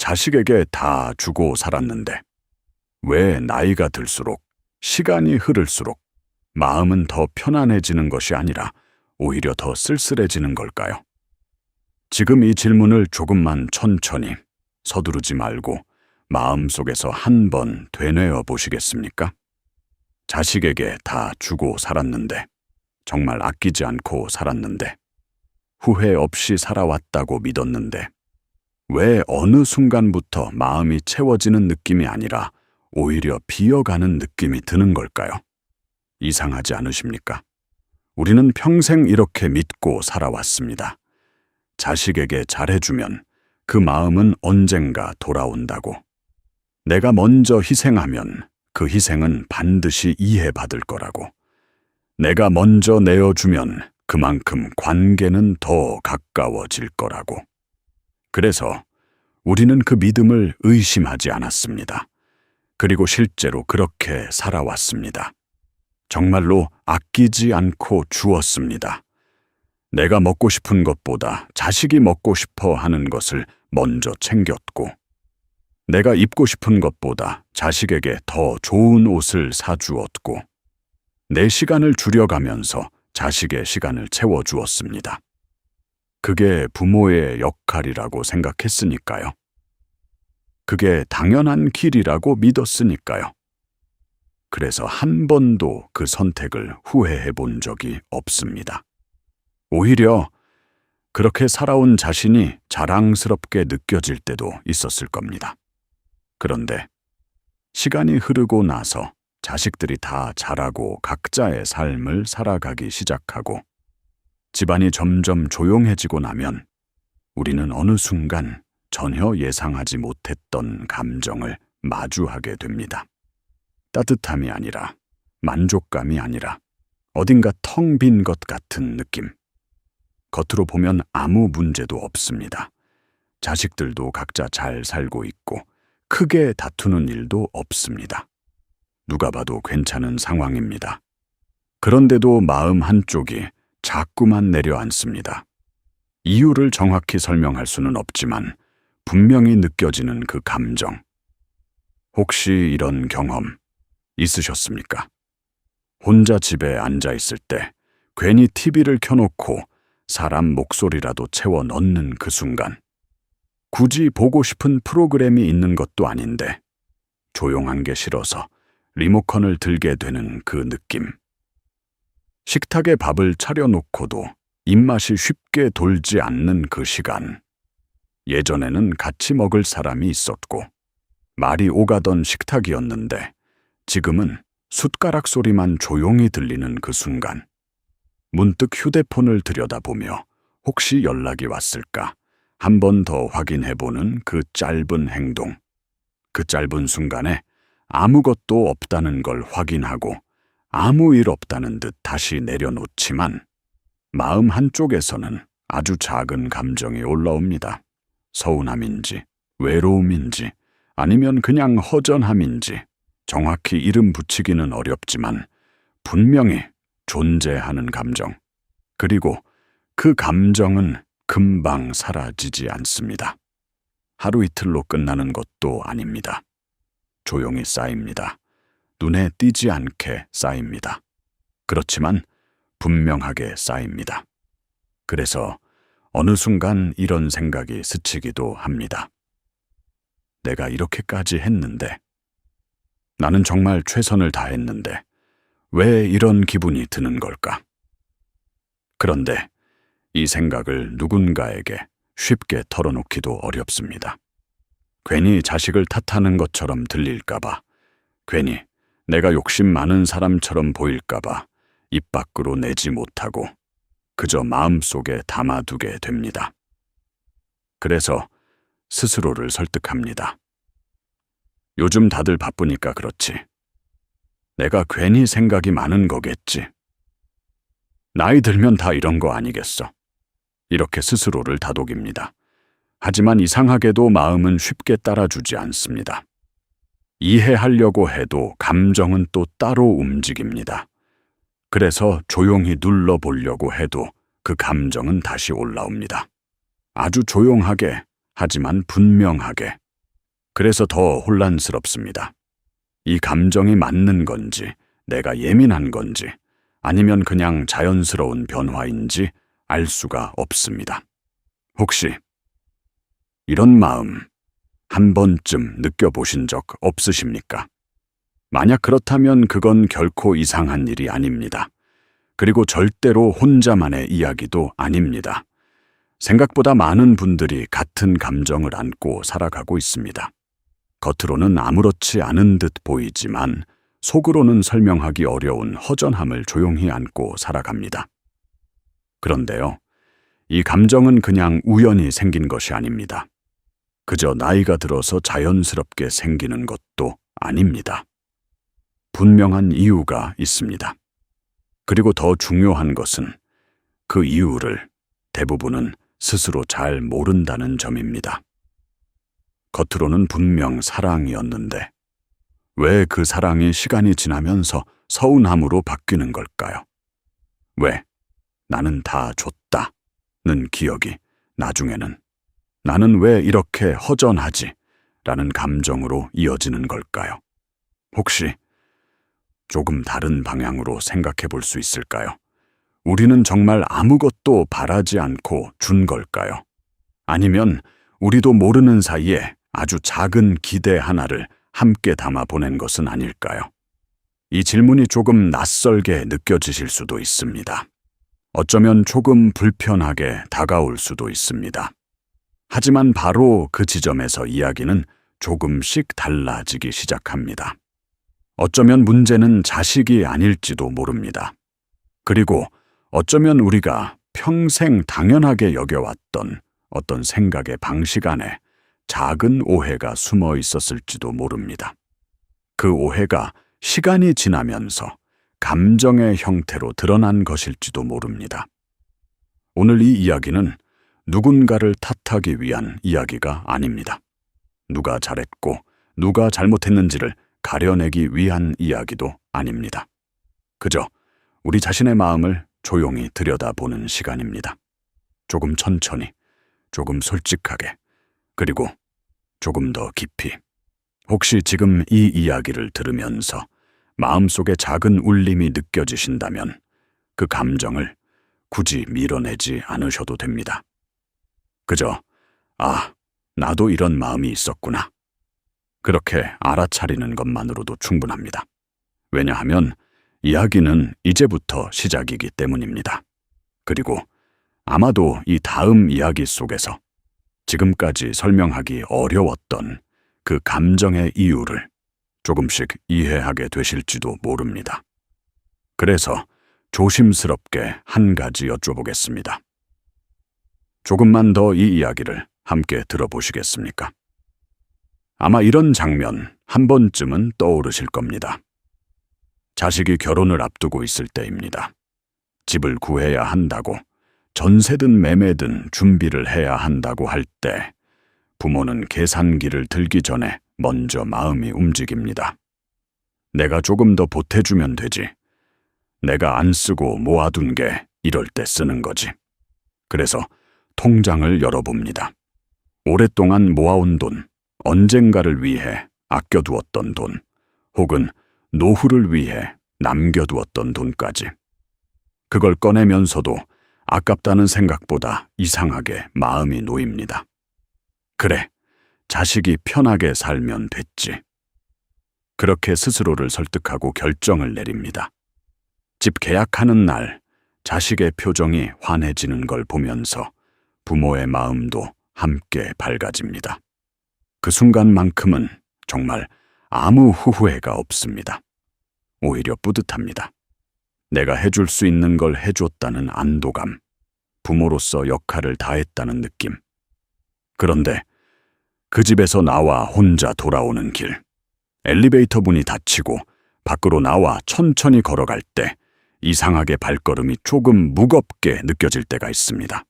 자식에게 다 주고 살았는데 왜 나이가 들수록 시간이 흐를수록 마음은 더 편안해지는 것이 아니라 오히려 더 쓸쓸해지는 걸까요? 지금 이 질문을 조금만 천천히 서두르지 말고 마음속에서 한 번 되뇌어 보시겠습니까? 자식에게 다 주고 살았는데, 정말 아끼지 않고 살았는데, 후회 없이 살아왔다고 믿었는데, 왜 어느 순간부터 마음이 채워지는 느낌이 아니라 오히려 비어가는 느낌이 드는 걸까요? 이상하지 않으십니까? 우리는 평생 이렇게 믿고 살아왔습니다. 자식에게 잘해주면 그 마음은 언젠가 돌아온다고. 내가 먼저 희생하면 그 희생은 반드시 이해받을 거라고. 내가 먼저 내어주면 그만큼 관계는 더 가까워질 거라고. 그래서 우리는 그 믿음을 의심하지 않았습니다. 그리고 실제로 그렇게 살아왔습니다. 정말로 아끼지 않고 주었습니다. 내가 먹고 싶은 것보다 자식이 먹고 싶어 하는 것을 먼저 챙겼고, 내가 입고 싶은 것보다 자식에게 더 좋은 옷을 사주었고, 내 시간을 줄여가면서 자식의 시간을 채워주었습니다. 그게 부모의 역할이라고 생각했으니까요. 그게 당연한 길이라고 믿었으니까요. 그래서 한 번도 그 선택을 후회해 본 적이 없습니다. 오히려 그렇게 살아온 자신이 자랑스럽게 느껴질 때도 있었을 겁니다. 그런데 시간이 흐르고 나서 자식들이 다 자라고 각자의 삶을 살아가기 시작하고 집안이 점점 조용해지고 나면 우리는 어느 순간 전혀 예상하지 못했던 감정을 마주하게 됩니다. 따뜻함이 아니라, 만족감이 아니라 어딘가 텅 빈 것 같은 느낌. 겉으로 보면 아무 문제도 없습니다. 자식들도 각자 잘 살고 있고 크게 다투는 일도 없습니다. 누가 봐도 괜찮은 상황입니다. 그런데도 마음 한쪽이 자꾸만 내려앉습니다. 이유를 정확히 설명할 수는 없지만 분명히 느껴지는 그 감정. 혹시 이런 경험 있으셨습니까? 혼자 집에 앉아 있을 때 괜히 TV를 켜놓고 사람 목소리라도 채워 넣는 그 순간. 굳이 보고 싶은 프로그램이 있는 것도 아닌데 조용한 게 싫어서 리모컨을 들게 되는 그 느낌. 식탁에 밥을 차려놓고도 입맛이 쉽게 돌지 않는 그 시간. 예전에는 같이 먹을 사람이 있었고 말이 오가던 식탁이었는데 지금은 숟가락 소리만 조용히 들리는 그 순간. 문득 휴대폰을 들여다보며 혹시 연락이 왔을까 한 번 더 확인해보는 그 짧은 행동. 그 짧은 순간에 아무것도 없다는 걸 확인하고 아무 일 없다는 듯 다시 내려놓지만 마음 한쪽에서는 아주 작은 감정이 올라옵니다. 서운함인지, 외로움인지, 아니면 그냥 허전함인지 정확히 이름 붙이기는 어렵지만 분명히 존재하는 감정. 그리고 그 감정은 금방 사라지지 않습니다. 하루 이틀로 끝나는 것도 아닙니다. 조용히 쌓입니다. 눈에 띄지 않게 쌓입니다. 그렇지만 분명하게 쌓입니다. 그래서 어느 순간 이런 생각이 스치기도 합니다. 내가 이렇게까지 했는데, 나는 정말 최선을 다했는데 왜 이런 기분이 드는 걸까? 그런데 이 생각을 누군가에게 쉽게 털어놓기도 어렵습니다. 괜히 자식을 탓하는 것처럼 들릴까봐, 괜히 내가 욕심 많은 사람처럼 보일까봐 입 밖으로 내지 못하고 그저 마음속에 담아두게 됩니다. 그래서 스스로를 설득합니다. 요즘 다들 바쁘니까 그렇지. 내가 괜히 생각이 많은 거겠지. 나이 들면 다 이런 거 아니겠어. 이렇게 스스로를 다독입니다. 하지만 이상하게도 마음은 쉽게 따라주지 않습니다. 이해하려고 해도 감정은 또 따로 움직입니다. 그래서 조용히 눌러보려고 해도 그 감정은 다시 올라옵니다. 아주 조용하게, 하지만 분명하게, 그래서 더 혼란스럽습니다. 이 감정이 맞는 건지, 내가 예민한 건지, 아니면 그냥 자연스러운 변화인지 알 수가 없습니다. 혹시 이런 마음 한 번쯤 느껴보신 적 없으십니까? 만약 그렇다면 그건 결코 이상한 일이 아닙니다. 그리고 절대로 혼자만의 이야기도 아닙니다. 생각보다 많은 분들이 같은 감정을 안고 살아가고 있습니다. 겉으로는 아무렇지 않은 듯 보이지만 속으로는 설명하기 어려운 허전함을 조용히 안고 살아갑니다. 그런데요, 이 감정은 그냥 우연히 생긴 것이 아닙니다. 그저 나이가 들어서 자연스럽게 생기는 것도 아닙니다. 분명한 이유가 있습니다. 그리고 더 중요한 것은 그 이유를 대부분은 스스로 잘 모른다는 점입니다. 겉으로는 분명 사랑이었는데 왜 그 사랑이 시간이 지나면서 서운함으로 바뀌는 걸까요? 왜 나는 다 줬다는 기억이 나중에는 나는 왜 이렇게 허전하지? 라는 감정으로 이어지는 걸까요? 혹시 조금 다른 방향으로 생각해 볼 수 있을까요? 우리는 정말 아무것도 바라지 않고 준 걸까요? 아니면 우리도 모르는 사이에 아주 작은 기대 하나를 함께 담아 보낸 것은 아닐까요? 이 질문이 조금 낯설게 느껴지실 수도 있습니다. 어쩌면 조금 불편하게 다가올 수도 있습니다. 하지만 바로 그 지점에서 이야기는 조금씩 달라지기 시작합니다. 어쩌면 문제는 자식이 아닐지도 모릅니다. 그리고 어쩌면 우리가 평생 당연하게 여겨왔던 어떤 생각의 방식 안에 작은 오해가 숨어 있었을지도 모릅니다. 그 오해가 시간이 지나면서 감정의 형태로 드러난 것일지도 모릅니다. 오늘 이 이야기는 누군가를 탓하기 위한 이야기가 아닙니다. 누가 잘했고 누가 잘못했는지를 가려내기 위한 이야기도 아닙니다. 그저 우리 자신의 마음을 조용히 들여다보는 시간입니다. 조금 천천히, 조금 솔직하게, 그리고 조금 더 깊이. 혹시 지금 이 이야기를 들으면서 마음속에 작은 울림이 느껴지신다면 그 감정을 굳이 밀어내지 않으셔도 됩니다. 그저 나도 이런 마음이 있었구나. 그렇게 알아차리는 것만으로도 충분합니다. 왜냐하면 이야기는 이제부터 시작이기 때문입니다. 그리고 아마도 이 다음 이야기 속에서 지금까지 설명하기 어려웠던 그 감정의 이유를 조금씩 이해하게 되실지도 모릅니다. 그래서 조심스럽게 한 가지 여쭤보겠습니다. 조금만 더 이 이야기를 함께 들어보시겠습니까? 아마 이런 장면 한 번쯤은 떠오르실 겁니다. 자식이 결혼을 앞두고 있을 때입니다. 집을 구해야 한다고, 전세든 매매든 준비를 해야 한다고 할 때 부모는 계산기를 들기 전에 먼저 마음이 움직입니다. 내가 조금 더 보태주면 되지. 내가 안 쓰고 모아둔 게 이럴 때 쓰는 거지. 그래서 통장을 열어봅니다. 오랫동안 모아온 돈, 언젠가를 위해 아껴두었던 돈, 혹은 노후를 위해 남겨두었던 돈까지. 그걸 꺼내면서도 아깝다는 생각보다 이상하게 마음이 놓입니다. 그래, 자식이 편하게 살면 됐지. 그렇게 스스로를 설득하고 결정을 내립니다. 집 계약하는 날, 자식의 표정이 환해지는 걸 보면서 부모의 마음도 함께 밝아집니다. 그 순간만큼은 정말 아무 후회가 없습니다. 오히려 뿌듯합니다. 내가 해줄 수 있는 걸 해줬다는 안도감, 부모로서 역할을 다했다는 느낌. 그런데 그 집에서 나와 혼자 돌아오는 길, 엘리베이터 문이 닫히고 밖으로 나와 천천히 걸어갈 때 이상하게 발걸음이 조금 무겁게 느껴질 때가 있습니다.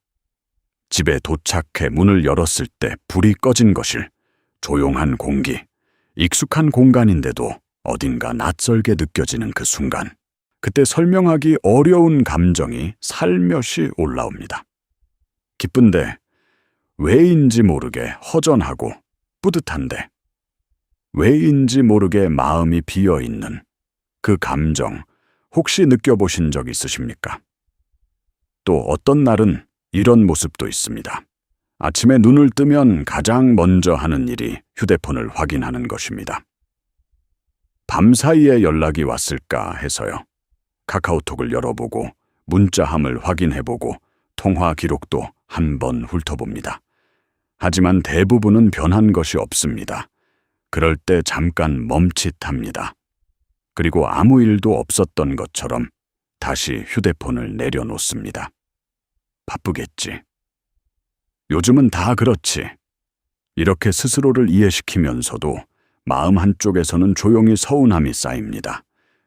집에 도착해 문을 열었을 때 불이 꺼진 것일, 조용한 공기, 익숙한 공간인데도 어딘가 낯설게 느껴지는 그 순간, 그때 설명하기 어려운 감정이 살며시 올라옵니다. 기쁜데 왜인지 모르게 허전하고 뿌듯한데 왜인지 모르게 마음이 비어 있는 그 감정 혹시 느껴보신 적 있으십니까? 또 어떤 날은 이런 모습도 있습니다. 아침에 눈을 뜨면 가장 먼저 하는 일이 휴대폰을 확인하는 것입니다. 밤사이에 연락이 왔을까 해서요. 카카오톡을 열어보고 문자함을 확인해보고 통화 기록도 한번 훑어봅니다. 하지만 대부분은 변한 것이 없습니다. 그럴 때 잠깐 멈칫합니다. 그리고 아무 일도 없었던 것처럼 다시 휴대폰을 내려놓습니다. 바쁘겠지. 요즘은 다 그렇지. 이렇게 스스로를 이해시키면서도 마음 한쪽에서는 조용히 서운함이 쌓입니다.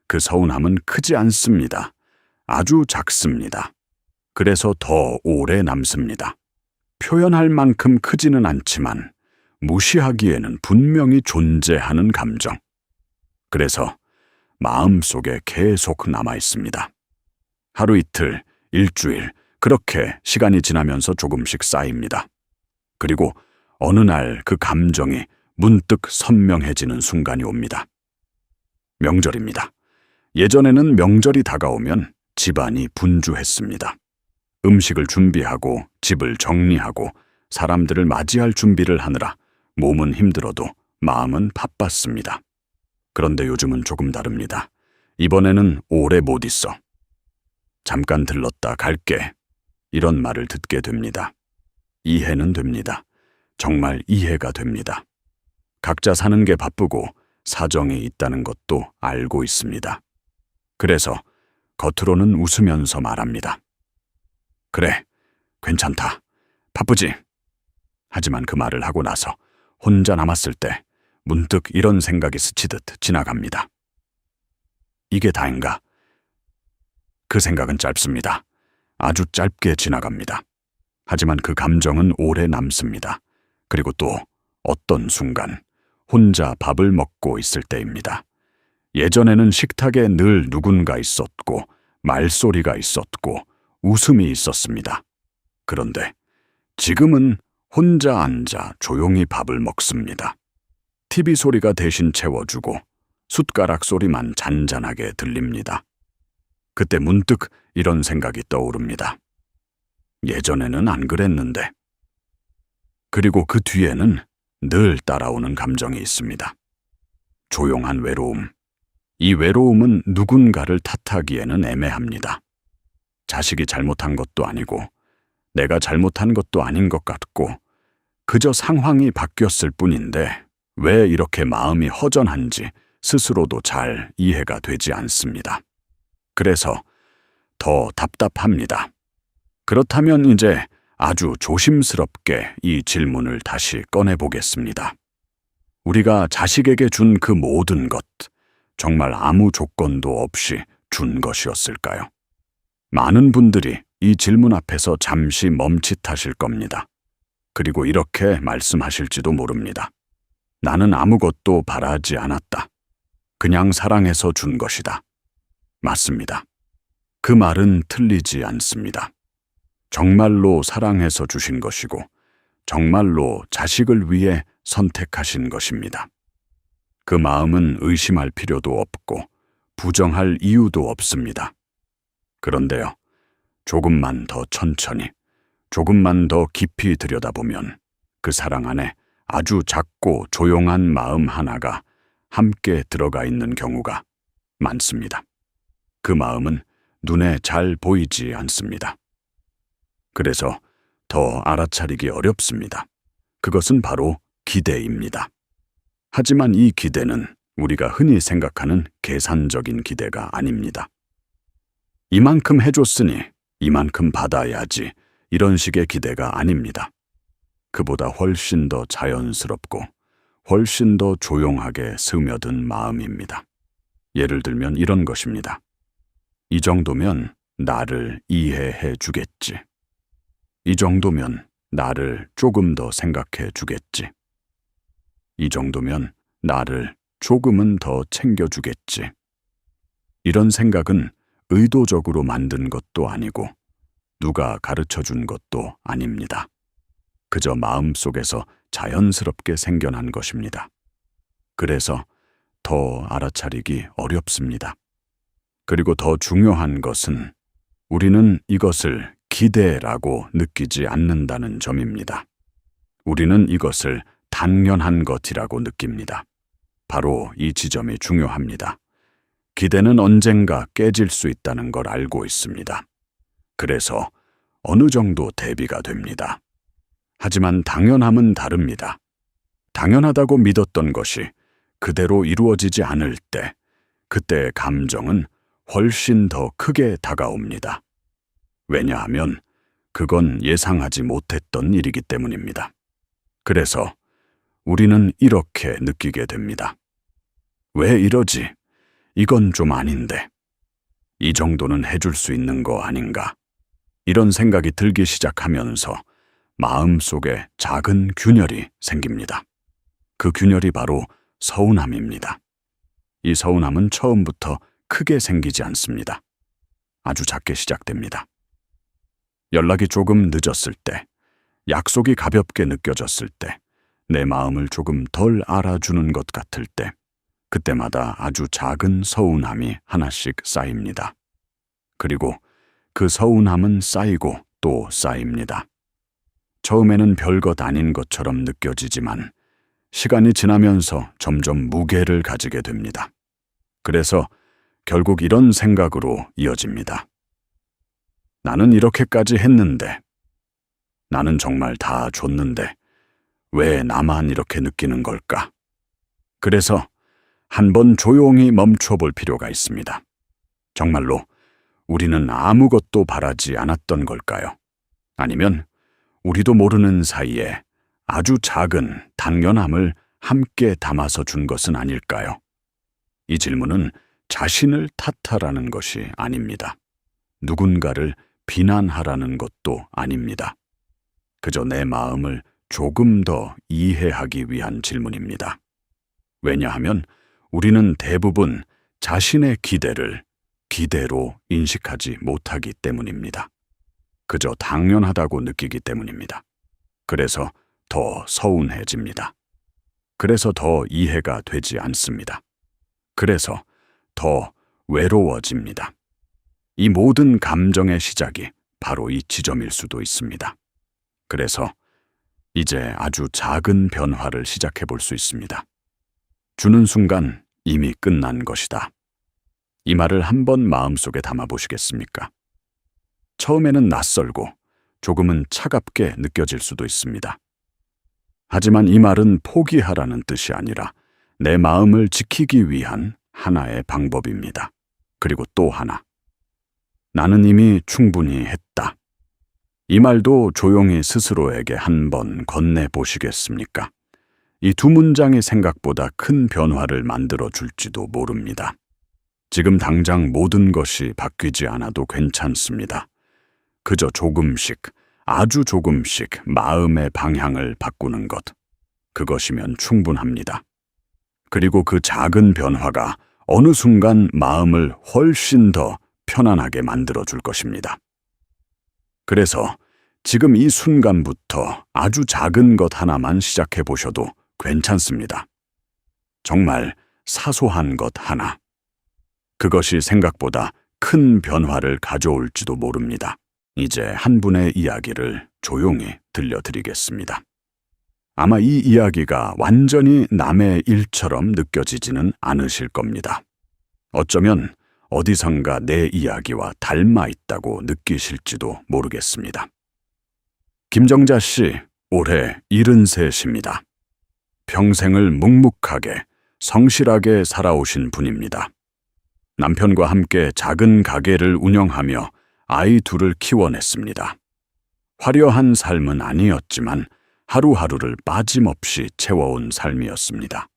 그 서운함은 크지 않습니다. 아주 작습니다. 그래서 더 오래 남습니다. 표현할 만큼 크지는 않지만 무시하기에는 분명히 존재하는 감정. 그래서 마음속에 계속 남아 있습니다. 하루 이틀, 일주일, 그렇게 시간이 지나면서 조금씩 쌓입니다. 그리고 어느 날 그 감정이 문득 선명해지는 순간이 옵니다. 명절입니다. 예전에는 명절이 다가오면 집안이 분주했습니다. 음식을 준비하고 집을 정리하고 사람들을 맞이할 준비를 하느라 몸은 힘들어도 마음은 바빴습니다. 그런데 요즘은 조금 다릅니다. 이번에는 오래 못 있어. 잠깐 들렀다 갈게. 이런 말을 듣게 됩니다. 이해는 됩니다. 정말 이해가 됩니다. 각자 사는 게 바쁘고 사정이 있다는 것도 알고 있습니다. 그래서 겉으로는 웃으면서 말합니다. 그래, 괜찮다. 바쁘지? 하지만 그 말을 하고 나서 혼자 남았을 때 문득 이런 생각이 스치듯 지나갑니다. 이게 다인가? 그 생각은 짧습니다. 아주 짧게 지나갑니다. 하지만 그 감정은 오래 남습니다. 그리고 또 어떤 순간 혼자 밥을 먹고 있을 때입니다. 예전에는 식탁에 늘 누군가 있었고 말소리가 있었고 웃음이 있었습니다. 그런데 지금은 혼자 앉아 조용히 밥을 먹습니다. TV 소리가 대신 채워주고 숟가락 소리만 잔잔하게 들립니다. 그때 문득 이런 생각이 떠오릅니다. 예전에는 안 그랬는데. 그리고 그 뒤에는 늘 따라오는 감정이 있습니다. 조용한 외로움. 이 외로움은 누군가를 탓하기에는 애매합니다. 자식이 잘못한 것도 아니고 내가 잘못한 것도 아닌 것 같고 그저 상황이 바뀌었을 뿐인데 왜 이렇게 마음이 허전한지 스스로도 잘 이해가 되지 않습니다. 그래서 더 답답합니다. 그렇다면 이제 아주 조심스럽게 이 질문을 다시 꺼내보겠습니다. 우리가 자식에게 준 그 모든 것, 정말 아무 조건도 없이 준 것이었을까요? 많은 분들이 이 질문 앞에서 잠시 멈칫하실 겁니다. 그리고 이렇게 말씀하실지도 모릅니다. 나는 아무것도 바라지 않았다. 그냥 사랑해서 준 것이다. 맞습니다. 그 말은 틀리지 않습니다. 정말로 사랑해서 주신 것이고 정말로 자식을 위해 선택하신 것입니다. 그 마음은 의심할 필요도 없고 부정할 이유도 없습니다. 그런데요, 조금만 더 천천히, 조금만 더 깊이 들여다보면 그 사랑 안에 아주 작고 조용한 마음 하나가 함께 들어가 있는 경우가 많습니다. 그 마음은 눈에 잘 보이지 않습니다. 그래서 더 알아차리기 어렵습니다. 그것은 바로 기대입니다. 하지만 이 기대는 우리가 흔히 생각하는 계산적인 기대가 아닙니다. 이만큼 해줬으니 이만큼 받아야지 이런 식의 기대가 아닙니다. 그보다 훨씬 더 자연스럽고 훨씬 더 조용하게 스며든 마음입니다. 예를 들면 이런 것입니다. 이 정도면 나를 이해해 주겠지. 이 정도면 나를 조금 더 생각해 주겠지. 이 정도면 나를 조금은 더 챙겨주겠지. 이런 생각은 의도적으로 만든 것도 아니고 누가 가르쳐 준 것도 아닙니다. 그저 마음속에서 자연스럽게 생겨난 것입니다. 그래서 더 알아차리기 어렵습니다. 그리고 더 중요한 것은 우리는 이것을 기대라고 느끼지 않는다는 점입니다. 우리는 이것을 당연한 것이라고 느낍니다. 바로 이 지점이 중요합니다. 기대는 언젠가 깨질 수 있다는 걸 알고 있습니다. 그래서 어느 정도 대비가 됩니다. 하지만 당연함은 다릅니다. 당연하다고 믿었던 것이 그대로 이루어지지 않을 때, 그때의 감정은 훨씬 더 크게 다가옵니다. 왜냐하면 그건 예상하지 못했던 일이기 때문입니다. 그래서 우리는 이렇게 느끼게 됩니다. 왜 이러지? 이건 좀 아닌데. 이 정도는 해줄 수 있는 거 아닌가? 이런 생각이 들기 시작하면서 마음속에 작은 균열이 생깁니다. 그 균열이 바로 서운함입니다. 이 서운함은 처음부터 크게 생기지 않습니다. 아주 작게 시작됩니다. 연락이 조금 늦었을 때, 약속이 가볍게 느껴졌을 때, 내 마음을 조금 덜 알아주는 것 같을 때, 그때마다 아주 작은 서운함이 하나씩 쌓입니다. 그리고 그 서운함은 쌓이고 또 쌓입니다. 처음에는 별것 아닌 것처럼 느껴지지만 시간이 지나면서 점점 무게를 가지게 됩니다. 그래서 결국 이런 생각으로 이어집니다. 나는 이렇게까지 했는데, 나는 정말 다 줬는데 왜 나만 이렇게 느끼는 걸까? 그래서 한번 조용히 멈춰볼 필요가 있습니다. 정말로 우리는 아무것도 바라지 않았던 걸까요? 아니면 우리도 모르는 사이에 아주 작은 당연함을 함께 담아서 준 것은 아닐까요? 이 질문은 자신을 탓하라는 것이 아닙니다. 누군가를 비난하라는 것도 아닙니다. 그저 내 마음을 조금 더 이해하기 위한 질문입니다. 왜냐하면 우리는 대부분 자신의 기대를 기대로 인식하지 못하기 때문입니다. 그저 당연하다고 느끼기 때문입니다. 그래서 더 서운해집니다. 그래서 더 이해가 되지 않습니다. 그래서 더 외로워집니다. 이 모든 감정의 시작이 바로 이 지점일 수도 있습니다. 그래서 이제 아주 작은 변화를 시작해 볼 수 있습니다. 주는 순간 이미 끝난 것이다. 이 말을 한번 마음속에 담아 보시겠습니까? 처음에는 낯설고 조금은 차갑게 느껴질 수도 있습니다. 하지만 이 말은 포기하라는 뜻이 아니라 내 마음을 지키기 위한 하나의 방법입니다. 그리고 또 하나. 나는 이미 충분히 했다. 이 말도 조용히 스스로에게 한번 건네보시겠습니까? 이 두 문장이 생각보다 큰 변화를 만들어 줄지도 모릅니다. 지금 당장 모든 것이 바뀌지 않아도 괜찮습니다. 그저 조금씩, 아주 조금씩 마음의 방향을 바꾸는 것. 그것이면 충분합니다. 그리고 그 작은 변화가 어느 순간 마음을 훨씬 더 편안하게 만들어 줄 것입니다. 그래서 지금 이 순간부터 아주 작은 것 하나만 시작해 보셔도 괜찮습니다. 정말 사소한 것 하나. 그것이 생각보다 큰 변화를 가져올지도 모릅니다. 이제 한 분의 이야기를 조용히 들려드리겠습니다. 아마 이 이야기가 완전히 남의 일처럼 느껴지지는 않으실 겁니다. 어쩌면 어디선가 내 이야기와 닮아 있다고 느끼실지도 모르겠습니다. 김정자 씨, 올해 73입니다. 평생을 묵묵하게, 성실하게 살아오신 분입니다. 남편과 함께 작은 가게를 운영하며 아이 둘을 키워냈습니다. 화려한 삶은 아니었지만 하루하루를 빠짐없이 채워온 삶이었습니다.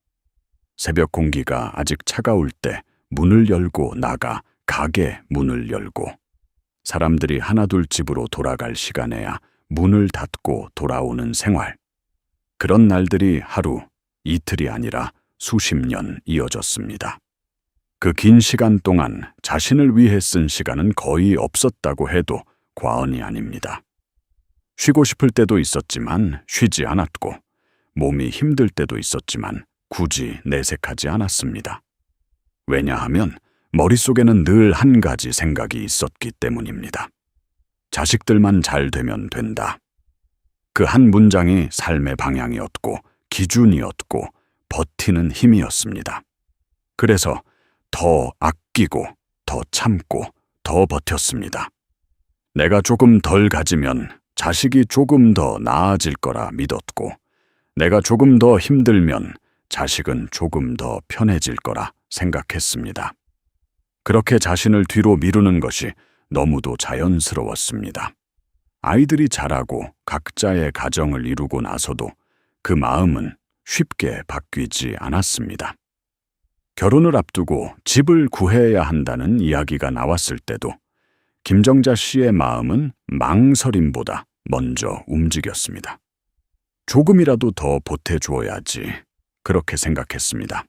새벽 공기가 아직 차가울 때 문을 열고 나가 가게 문을 열고, 사람들이 하나둘 집으로 돌아갈 시간에야 문을 닫고 돌아오는 생활. 그런 날들이 하루, 이틀이 아니라 수십 년 이어졌습니다. 그 긴 시간 동안 자신을 위해 쓴 시간은 거의 없었다고 해도 과언이 아닙니다. 쉬고 싶을 때도 있었지만 쉬지 않았고, 몸이 힘들 때도 있었지만 굳이 내색하지 않았습니다. 왜냐하면 머릿속에는 늘 한 가지 생각이 있었기 때문입니다. 자식들만 잘 되면 된다. 그 한 문장이 삶의 방향이었고 기준이었고 버티는 힘이었습니다. 그래서 더 아끼고 더 참고 더 버텼습니다. 내가 조금 덜 가지면 자식이 조금 더 나아질 거라 믿었고, 내가 조금 더 힘들면 자식은 조금 더 편해질 거라 생각했습니다. 그렇게 자신을 뒤로 미루는 것이 너무도 자연스러웠습니다. 아이들이 자라고 각자의 가정을 이루고 나서도 그 마음은 쉽게 바뀌지 않았습니다. 결혼을 앞두고 집을 구해야 한다는 이야기가 나왔을 때도 김정자 씨의 마음은 망설임보다 먼저 움직였습니다. 조금이라도 더 보태주어야지, 그렇게 생각했습니다.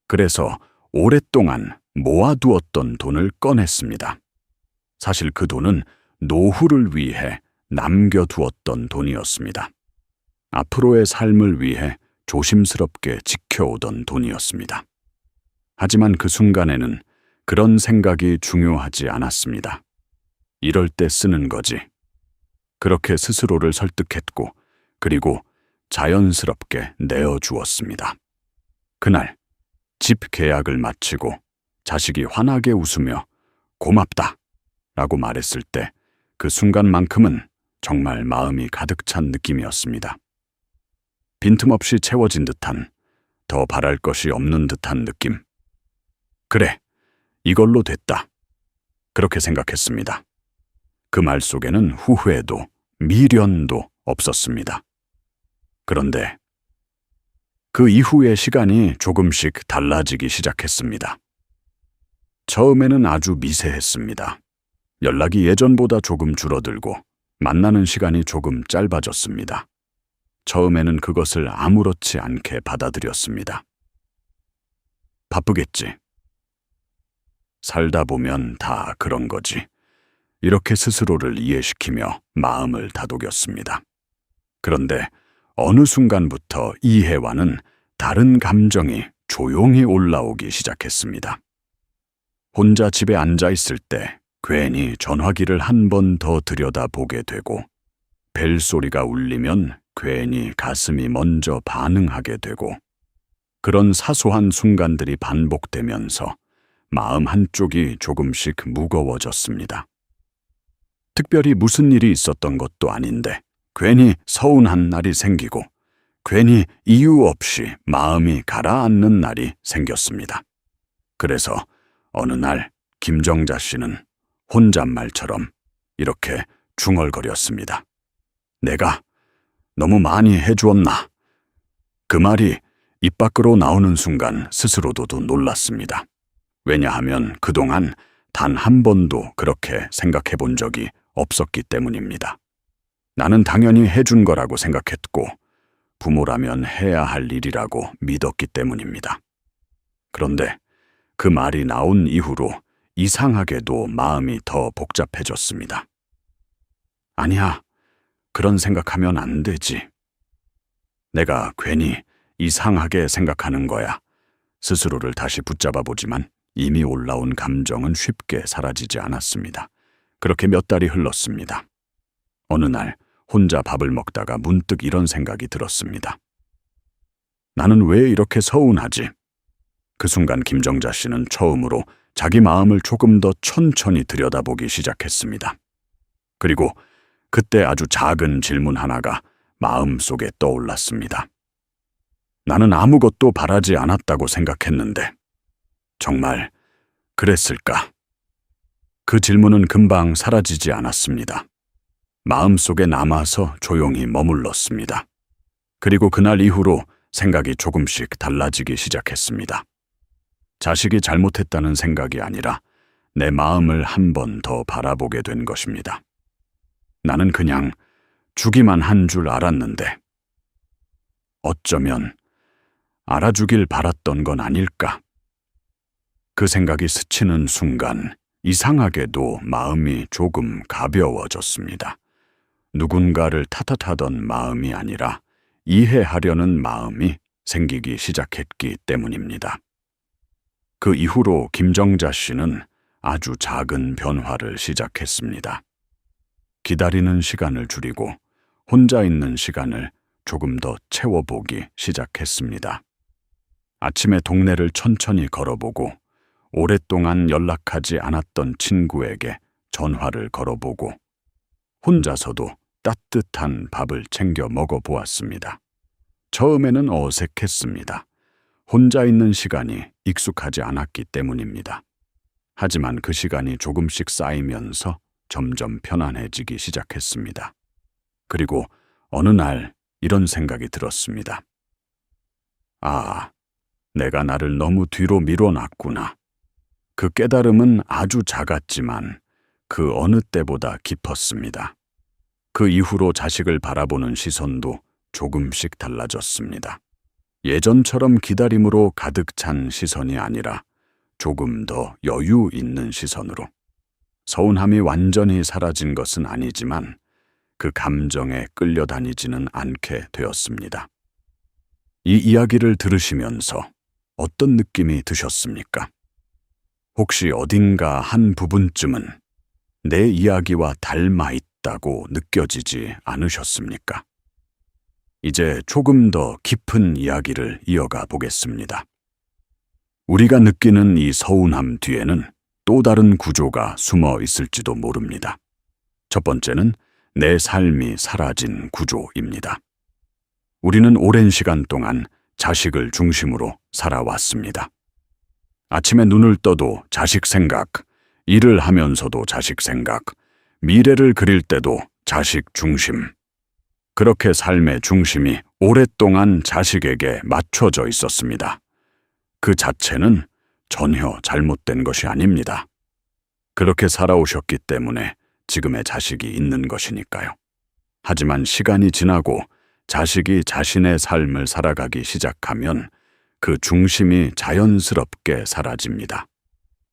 그래서 오랫동안 모아두었던 돈을 꺼냈습니다. 사실 그 돈은 노후를 위해 남겨두었던 돈이었습니다. 앞으로의 삶을 위해 조심스럽게 지켜오던 돈이었습니다. 하지만 그 순간에는 그런 생각이 중요하지 않았습니다. 이럴 때 쓰는 거지. 그렇게 스스로를 설득했고, 그리고 자연스럽게 내어주었습니다. 그날 집 계약을 마치고 자식이 환하게 웃으며 고맙다 라고 말했을 때 그 순간만큼은 정말 마음이 가득 찬 느낌이었습니다. 빈틈없이 채워진 듯한, 더 바랄 것이 없는 듯한 느낌. 그래, 이걸로 됐다. 그렇게 생각했습니다. 그 말 속에는 후회도 미련도 없었습니다. 그런데 그 이후의 시간이 조금씩 달라지기 시작했습니다. 처음에는 아주 미세했습니다. 연락이 예전보다 조금 줄어들고 만나는 시간이 조금 짧아졌습니다. 처음에는 그것을 아무렇지 않게 받아들였습니다. 바쁘겠지. 살다 보면 다 그런 거지. 이렇게 스스로를 이해시키며 마음을 다독였습니다. 그런데 어느 순간부터 이해와는 다른 감정이 조용히 올라오기 시작했습니다. 혼자 집에 앉아 있을 때 괜히 전화기를 한 번 더 들여다보게 되고, 벨소리가 울리면 괜히 가슴이 먼저 반응하게 되고, 그런 사소한 순간들이 반복되면서 마음 한쪽이 조금씩 무거워졌습니다. 특별히 무슨 일이 있었던 것도 아닌데 괜히 서운한 날이 생기고, 괜히 이유 없이 마음이 가라앉는 날이 생겼습니다. 그래서 어느 날 김정자 씨는 혼잣말처럼 이렇게 중얼거렸습니다. 내가 너무 많이 해주었나? 그 말이 입 밖으로 나오는 순간 스스로도 놀랐습니다. 왜냐하면 그동안 단 한 번도 그렇게 생각해 본 적이 없었기 때문입니다. 나는 당연히 해준 거라고 생각했고, 부모라면 해야 할 일이라고 믿었기 때문입니다. 그런데 그 말이 나온 이후로 이상하게도 마음이 더 복잡해졌습니다. 아니야, 그런 생각하면 안 되지. 내가 괜히 이상하게 생각하는 거야. 스스로를 다시 붙잡아 보지만 이미 올라온 감정은 쉽게 사라지지 않았습니다. 그렇게 몇 달이 흘렀습니다. 어느 날 혼자 밥을 먹다가 문득 이런 생각이 들었습니다. 나는 왜 이렇게 서운하지? 그 순간 김정자 씨는 처음으로 자기 마음을 조금 더 천천히 들여다보기 시작했습니다. 그리고 그때 아주 작은 질문 하나가 마음속에 떠올랐습니다. 나는 아무것도 바라지 않았다고 생각했는데 정말 그랬을까? 그 질문은 금방 사라지지 않았습니다. 마음속에 남아서 조용히 머물렀습니다. 그리고 그날 이후로 생각이 조금씩 달라지기 시작했습니다. 자식이 잘못했다는 생각이 아니라 내 마음을 한 번 더 바라보게 된 것입니다. 나는 그냥 주기만 한 줄 알았는데 어쩌면 알아주길 바랐던 건 아닐까? 그 생각이 스치는 순간 이상하게도 마음이 조금 가벼워졌습니다. 누군가를 탓하던 마음이 아니라 이해하려는 마음이 생기기 시작했기 때문입니다. 그 이후로 김정자 씨는 아주 작은 변화를 시작했습니다. 기다리는 시간을 줄이고 혼자 있는 시간을 조금 더 채워보기 시작했습니다. 아침에 동네를 천천히 걸어보고 오랫동안 연락하지 않았던 친구에게 전화를 걸어보고 혼자서도 따뜻한 밥을 챙겨 먹어보았습니다. 처음에는 어색했습니다. 혼자 있는 시간이 익숙하지 않았기 때문입니다. 하지만 그 시간이 조금씩 쌓이면서 점점 편안해지기 시작했습니다. 그리고 어느 날 이런 생각이 들었습니다. 아, 내가 나를 너무 뒤로 밀어놨구나. 그 깨달음은 아주 작았지만 그 어느 때보다 깊었습니다. 그 이후로 자식을 바라보는 시선도 조금씩 달라졌습니다. 예전처럼 기다림으로 가득 찬 시선이 아니라 조금 더 여유 있는 시선으로. 서운함이 완전히 사라진 것은 아니지만 그 감정에 끌려다니지는 않게 되었습니다. 이 이야기를 들으시면서 어떤 느낌이 드셨습니까? 혹시 어딘가 한 부분쯤은 내 이야기와 닮아 있다고 느껴지지 않으셨습니까? 이제 조금 더 깊은 이야기를 이어가 보겠습니다. 우리가 느끼는 이 서운함 뒤에는 또 다른 구조가 숨어 있을지도 모릅니다. 첫 번째는 내 삶이 사라진 구조입니다. 우리는 오랜 시간 동안 자식을 중심으로 살아왔습니다. 아침에 눈을 떠도 자식 생각, 일을 하면서도 자식 생각, 미래를 그릴 때도 자식 중심. 그렇게 삶의 중심이 오랫동안 자식에게 맞춰져 있었습니다. 그 자체는 전혀 잘못된 것이 아닙니다. 그렇게 살아오셨기 때문에 지금의 자식이 있는 것이니까요. 하지만 시간이 지나고 자식이 자신의 삶을 살아가기 시작하면 그 중심이 자연스럽게 사라집니다.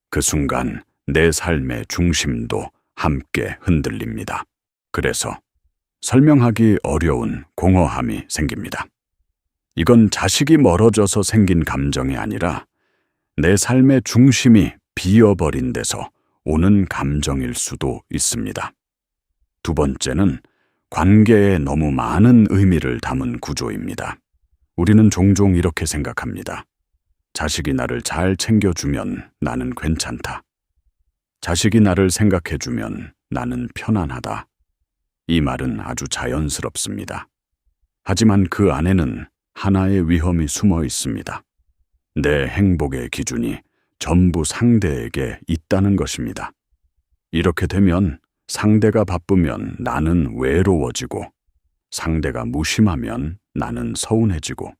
그 순간 내 삶의 중심도 함께 흔들립니다. 그래서 설명하기 어려운 공허함이 생깁니다. 이건 자식이 멀어져서 생긴 감정이 아니라 내 삶의 중심이 비어버린 데서 오는 감정일 수도 있습니다. 두 번째는 관계에 너무 많은 의미를 담은 구조입니다. 우리는 종종 이렇게 생각합니다. 자식이 나를 잘 챙겨주면 나는 괜찮다. 자식이 나를 생각해주면 나는 편안하다. 이 말은 아주 자연스럽습니다. 하지만 그 안에는 하나의 위험이 숨어 있습니다. 내 행복의 기준이 전부 상대에게 있다는 것입니다. 이렇게 되면 상대가 바쁘면 나는 외로워지고, 상대가 무심하면 나는 서운해지고,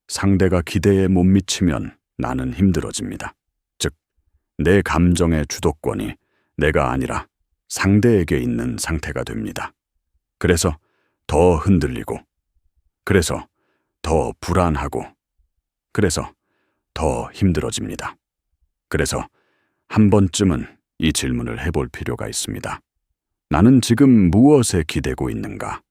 상대가 기대에 못 미치면 나는 힘들어집니다. 즉, 내 감정의 주도권이 내가 아니라 상대에게 있는 상태가 됩니다. 그래서 더 흔들리고, 그래서 더 불안하고, 그래서 더 힘들어집니다. 그래서 한 번쯤은 이 질문을 해볼 필요가 있습니다. 나는 지금 무엇에 기대고 있는가?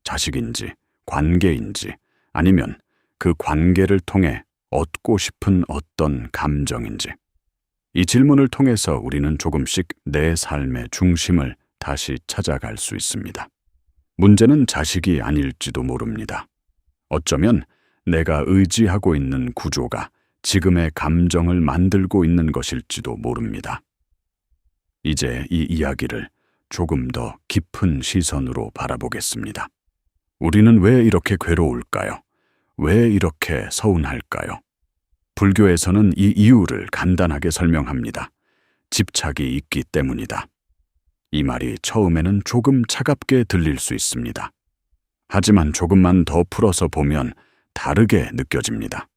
자식인지, 관계인지, 아니면 그 관계를 통해 얻고 싶은 어떤 감정인지. 이 질문을 통해서 우리는 조금씩 내 삶의 중심을 다시 찾아갈 수 있습니다. 문제는 자식이 아닐지도 모릅니다. 어쩌면 내가 의지하고 있는 구조가 지금의 감정을 만들고 있는 것일지도 모릅니다. 이제 이 이야기를 조금 더 깊은 시선으로 바라보겠습니다. 우리는 왜 이렇게 괴로울까요? 왜 이렇게 서운할까요? 불교에서는 이 이유를 간단하게 설명합니다. 집착이 있기 때문이다. 이 말이 처음에는 조금 차갑게 들릴 수 있습니다. 하지만 조금만 더 풀어서 보면 다르게 느껴집니다.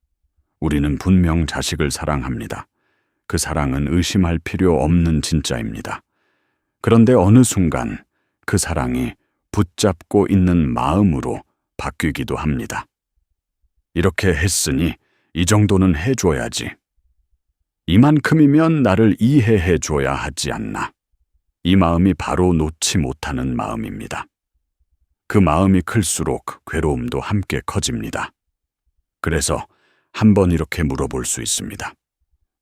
우리는 분명 자식을 사랑합니다. 그 사랑은 의심할 필요 없는 진짜입니다. 그런데 어느 순간 그 사랑이 붙잡고 있는 마음으로 바뀌기도 합니다. 이렇게 했으니 이 정도는 해줘야지. 이만큼이면 나를 이해해줘야 하지 않나. 이 마음이 바로 놓지 못하는 마음입니다. 그 마음이 클수록 괴로움도 함께 커집니다. 그래서 한번 이렇게 물어볼 수 있습니다.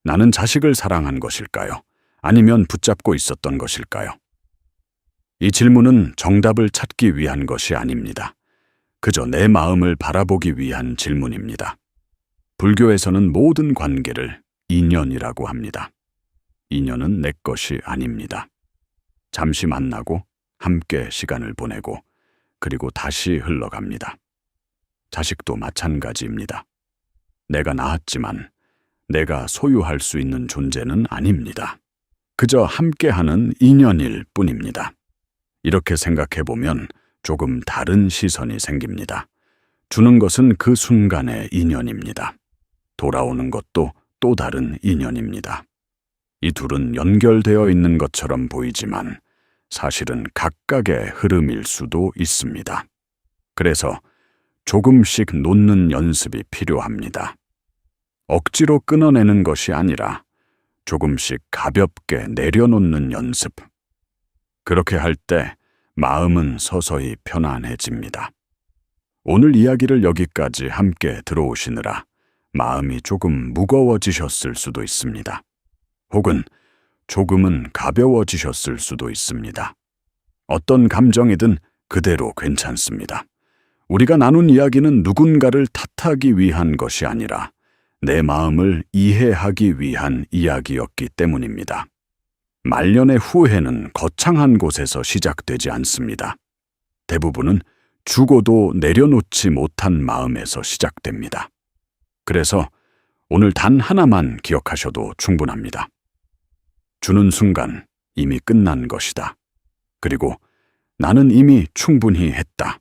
나는 자식을 사랑한 것일까요? 아니면 붙잡고 있었던 것일까요? 이 질문은 정답을 찾기 위한 것이 아닙니다. 그저 내 마음을 바라보기 위한 질문입니다. 불교에서는 모든 관계를 인연이라고 합니다. 인연은 내 것이 아닙니다. 잠시 만나고 함께 시간을 보내고 그리고 다시 흘러갑니다. 자식도 마찬가지입니다. 내가 낳았지만 내가 소유할 수 있는 존재는 아닙니다. 그저 함께하는 인연일 뿐입니다. 이렇게 생각해보면 조금 다른 시선이 생깁니다. 주는 것은 그 순간의 인연입니다. 돌아오는 것도 또 다른 인연입니다. 이 둘은 연결되어 있는 것처럼 보이지만 사실은 각각의 흐름일 수도 있습니다. 그래서 조금씩 놓는 연습이 필요합니다. 억지로 끊어내는 것이 아니라 조금씩 가볍게 내려놓는 연습. 그렇게 할 때 마음은 서서히 편안해집니다. 오늘 이야기를 여기까지 함께 들어오시느라 마음이 조금 무거워지셨을 수도 있습니다. 혹은 조금은 가벼워지셨을 수도 있습니다. 어떤 감정이든 그대로 괜찮습니다. 우리가 나눈 이야기는 누군가를 탓하기 위한 것이 아니라 내 마음을 이해하기 위한 이야기였기 때문입니다. 말년의 후회는 거창한 곳에서 시작되지 않습니다. 대부분은 죽어도 내려놓지 못한 마음에서 시작됩니다. 그래서 오늘 단 하나만 기억하셔도 충분합니다. 주는 순간 이미 끝난 것이다. 그리고 나는 이미 충분히 했다.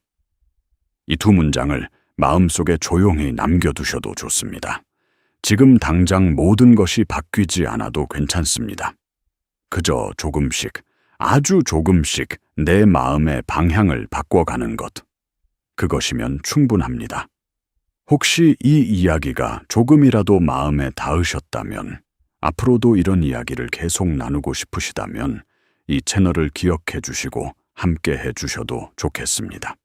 이 두 문장을 마음속에 조용히 남겨두셔도 좋습니다. 지금 당장 모든 것이 바뀌지 않아도 괜찮습니다. 그저 조금씩, 아주 조금씩 내 마음의 방향을 바꿔가는 것. 그것이면 충분합니다. 혹시 이 이야기가 조금이라도 마음에 닿으셨다면, 앞으로도 이런 이야기를 계속 나누고 싶으시다면 이 채널을 기억해 주시고 함께 해 주셔도 좋겠습니다.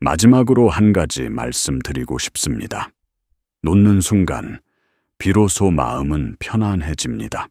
마지막으로 한 가지 말씀드리고 싶습니다. 놓는 순간 비로소 마음은 편안해집니다.